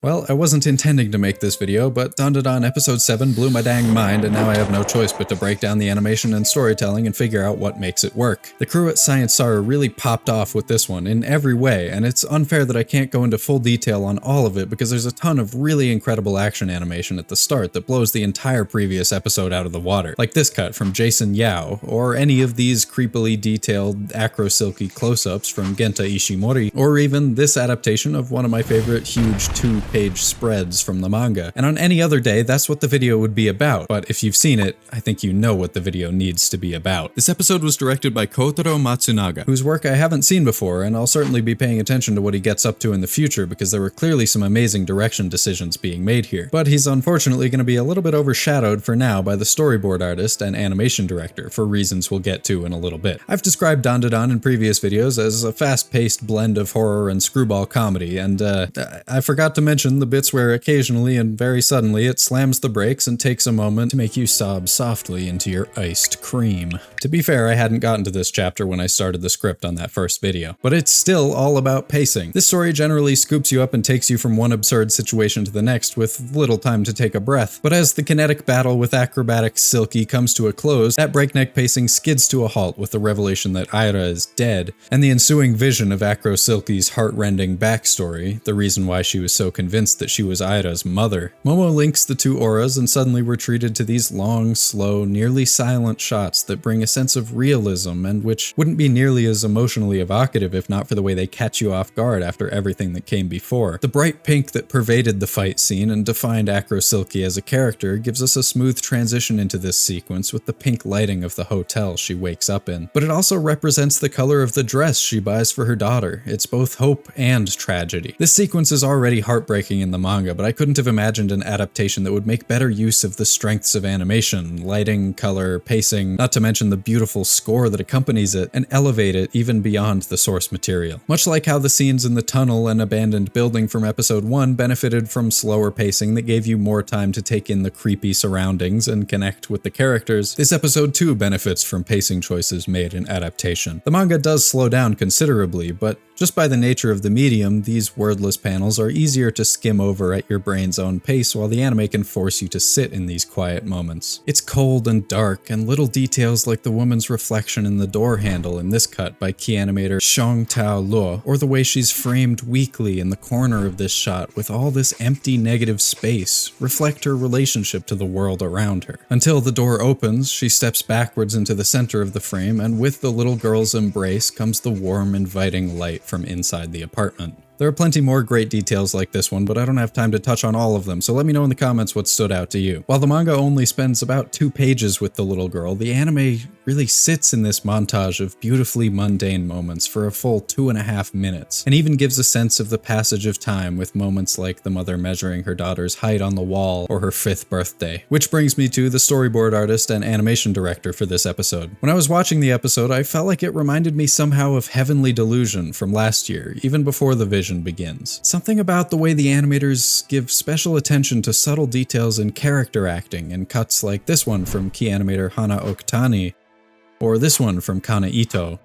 Well, I wasn't intending to make this video, but Dandadan episode 7 blew my dang mind, and now I have no choice but to break down the animation and storytelling and figure out what makes it work. The crew at Science Sara really popped off with this one in every way, and it's unfair that I can't go into full detail on all of it because there's a ton of really incredible action animation at the start that blows the entire previous episode out of the water, like this cut from Jason Yao, or any of these creepily detailed acro-silky close-ups from Genta Ishimori, or even this adaptation of one of my favorite huge two-page spreads from the manga. And on any other day, that's what the video would be about, but if you've seen it, I think you know what the video needs to be about. This episode was directed by Kotaro Matsunaga, whose work I haven't seen before, and I'll certainly be paying attention to what he gets up to in the future because there were clearly some amazing direction decisions being made here. But he's unfortunately going to be a little bit overshadowed for now by the storyboard artist and animation director, for reasons we'll get to in a little bit. I've described Dandadan in previous videos as a fast-paced blend of horror and screwball comedy, and I forgot to mention the bits where occasionally and very suddenly it slams the brakes and takes a moment to make you sob softly into your iced cream. To be fair, I hadn't gotten to this chapter when I started the script on that first video, but it's still all about pacing. This story generally scoops you up and takes you from one absurd situation to the next with little time to take a breath, but as the kinetic battle with acrobatic Silky comes to a close, that breakneck pacing skids to a halt with the revelation that Aira is dead, and the ensuing vision of Acro Silky's heart-rending backstory, the reason why she was so convinced that she was Aira's mother. Momo links the two auras and suddenly we're treated to these long, slow, nearly silent shots that bring a sense of realism and which wouldn't be nearly as emotionally evocative if not for the way they catch you off guard after everything that came before. The bright pink that pervaded the fight scene and defined Acro Silky as a character gives us a smooth transition into this sequence with the pink lighting of the hotel she wakes up in. But it also represents the color of the dress she buys for her daughter. It's both hope and tragedy. This sequence is already heartbreaking in the manga, but I couldn't have imagined an adaptation that would make better use of the strengths of animation, lighting, color, pacing, not to mention the beautiful score that accompanies it, and elevate it even beyond the source material. Much like how the scenes in the tunnel and abandoned building from episode 1 benefited from slower pacing that gave you more time to take in the creepy surroundings and connect with the characters, this episode 2 benefits from pacing choices made in adaptation. The manga does slow down considerably, but just by the nature of the medium, these wordless panels are easier to skim over at your brain's own pace, while the anime can force you to sit in these quiet moments. It's cold and dark, and little details like the woman's reflection in the door handle in this cut by key animator Shong Tao Luo, or the way she's framed weakly in the corner of this shot with all this empty negative space, reflect her relationship to the world around her. Until the door opens, she steps backwards into the center of the frame, and with the little girl's embrace comes the warm, inviting light from inside the apartment. There are plenty more great details like this one, but I don't have time to touch on all of them, so let me know in the comments what stood out to you. While the manga only spends about 2 pages with the little girl, the anime really sits in this montage of beautifully mundane moments for a full 2.5 minutes, and even gives a sense of the passage of time with moments like the mother measuring her daughter's height on the wall or her 5th birthday. Which brings me to the storyboard artist and animation director for this episode. When I was watching the episode, I felt like it reminded me somehow of Heavenly Delusion from last year, even before the vision begins. Something about the way the animators give special attention to subtle details in character acting in cuts like this one from key animator Hana Okutani, or this one from Kana Ito.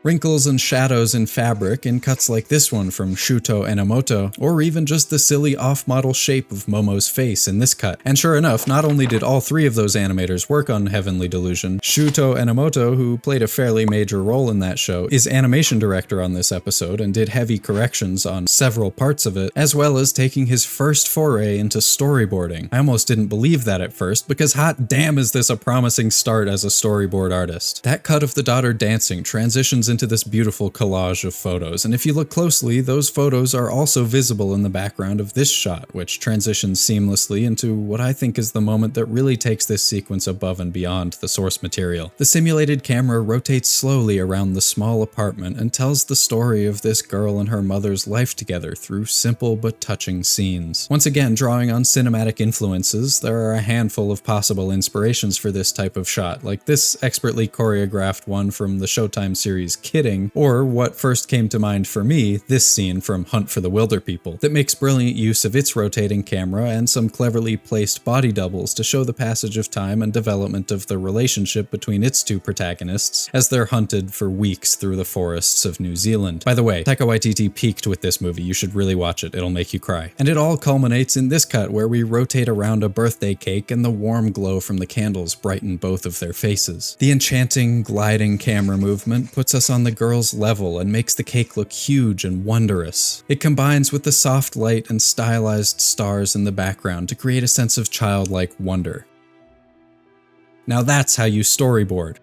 Wrinkles and shadows in fabric in cuts like this one from Shuto Enomoto, or even just the silly off-model shape of Momo's face in this cut. And sure enough, not only did all 3 of those animators work on Heavenly Delusion, Shuto Enomoto, who played a fairly major role in that show, is animation director on this episode and did heavy corrections on several parts of it, as well as taking his first foray into storyboarding. I almost didn't believe that at first, because hot damn is this a promising start as a storyboard artist. That cut of the daughter dancing transitions into this beautiful collage of photos, and if you look closely, those photos are also visible in the background of this shot, which transitions seamlessly into what I think is the moment that really takes this sequence above and beyond the source material. The simulated camera rotates slowly around the small apartment and tells the story of this girl and her mother's life together through simple but touching scenes. Once again, drawing on cinematic influences, there are a handful of possible inspirations for this type of shot, like this expertly choreographed one from the Showtime series kidding, or what first came to mind for me, this scene from Hunt for the Wilderpeople, that makes brilliant use of its rotating camera and some cleverly placed body doubles to show the passage of time and development of the relationship between its two protagonists as they're hunted for weeks through the forests of New Zealand. By the way, Taika Waititi peaked with this movie. You should really watch it. It'll make you cry. And it all culminates in this cut where we rotate around a birthday cake and the warm glow from the candles brighten both of their faces. The enchanting, gliding camera movement puts us on the girl's level and makes the cake look huge and wondrous. It combines with the soft light and stylized stars in the background to create a sense of childlike wonder. Now that's how you storyboard.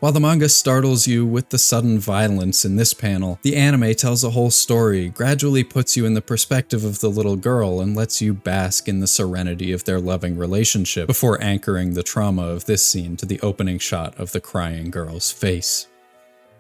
While the manga startles you with the sudden violence in this panel, the anime tells a whole story, gradually puts you in the perspective of the little girl and lets you bask in the serenity of their loving relationship before anchoring the trauma of this scene to the opening shot of the crying girl's face.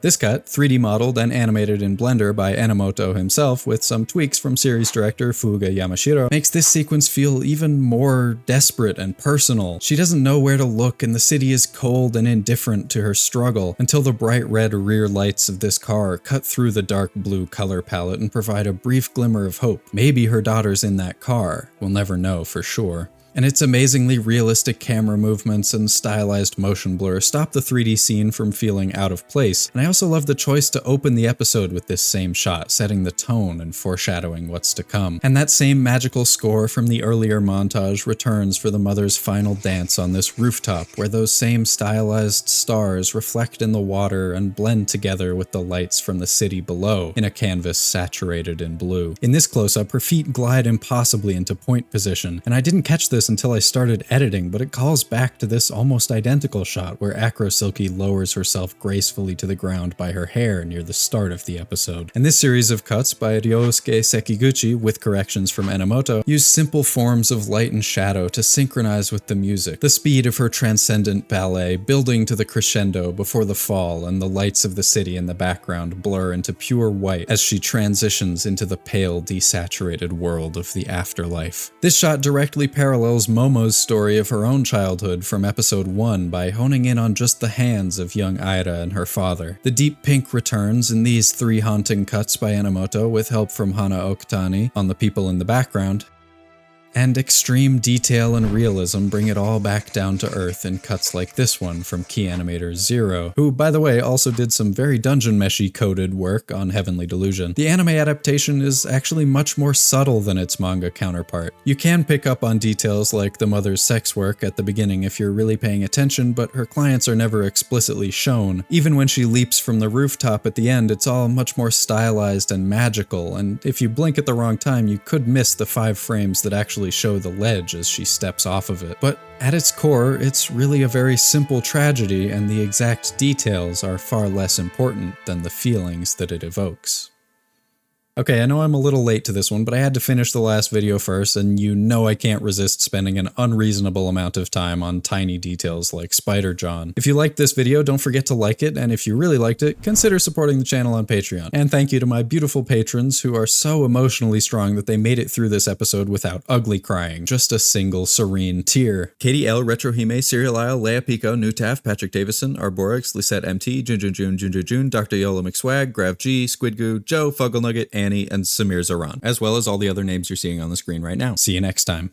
This cut, 3D modeled and animated in Blender by Enomoto himself with some tweaks from series director Fuga Yamashiro, makes this sequence feel even more desperate and personal. She doesn't know where to look and the city is cold and indifferent to her struggle until the bright red rear lights of this car cut through the dark blue color palette and provide a brief glimmer of hope. Maybe her daughter's in that car. We'll never know for sure. And its amazingly realistic camera movements and stylized motion blur stop the 3D scene from feeling out of place, and I also love the choice to open the episode with this same shot, setting the tone and foreshadowing what's to come. And that same magical score from the earlier montage returns for the mother's final dance on this rooftop, where those same stylized stars reflect in the water and blend together with the lights from the city below, in a canvas saturated in blue. In this close-up, her feet glide impossibly into point position, and I didn't catch this until I started editing, but it calls back to this almost identical shot where Acro Silky lowers herself gracefully to the ground by her hair near the start of the episode. And this series of cuts by Ryosuke Sekiguchi, with corrections from Enomoto, use simple forms of light and shadow to synchronize with the music, the speed of her transcendent ballet building to the crescendo before the fall and the lights of the city in the background blur into pure white as she transitions into the pale, desaturated world of the afterlife. This shot directly parallels Momo's story of her own childhood from episode 1 by honing in on just the hands of young Aira and her father. The deep pink returns in these 3 haunting cuts by Enomoto with help from Hana Okutani on the people in the background. And extreme detail and realism bring it all back down to earth in cuts like this one from key animator Zero, who, by the way, also did some very dungeon meshy coded work on Heavenly Delusion. The anime adaptation is actually much more subtle than its manga counterpart. You can pick up on details like the mother's sex work at the beginning if you're really paying attention, but her clients are never explicitly shown. Even when she leaps from the rooftop at the end, it's all much more stylized and magical, and if you blink at the wrong time, you could miss the 5 frames that actually show the ledge as she steps off of it. But at its core, it's really a very simple tragedy, and the exact details are far less important than the feelings that it evokes. Okay, I know I'm a little late to this one, but I had to finish the last video first, and you know I can't resist spending an unreasonable amount of time on tiny details like Spider Jawn. If you liked this video, don't forget to like it, and if you really liked it, consider supporting the channel on Patreon. And thank you to my beautiful patrons who are so emotionally strong that they made it through this episode without ugly crying, just a single serene tear. Katie L, Retrohime, Serial Isle, Leia Pico, Newtaf, Patrick Davison, Arborix, Lisette MT, Jun, Dr. Yola McSwag, Grav G, Squidgoo, Joe, Fuggle Nugget, Annie, and Samir Zaran, as well as all the other names you're seeing on the screen right now. See you next time.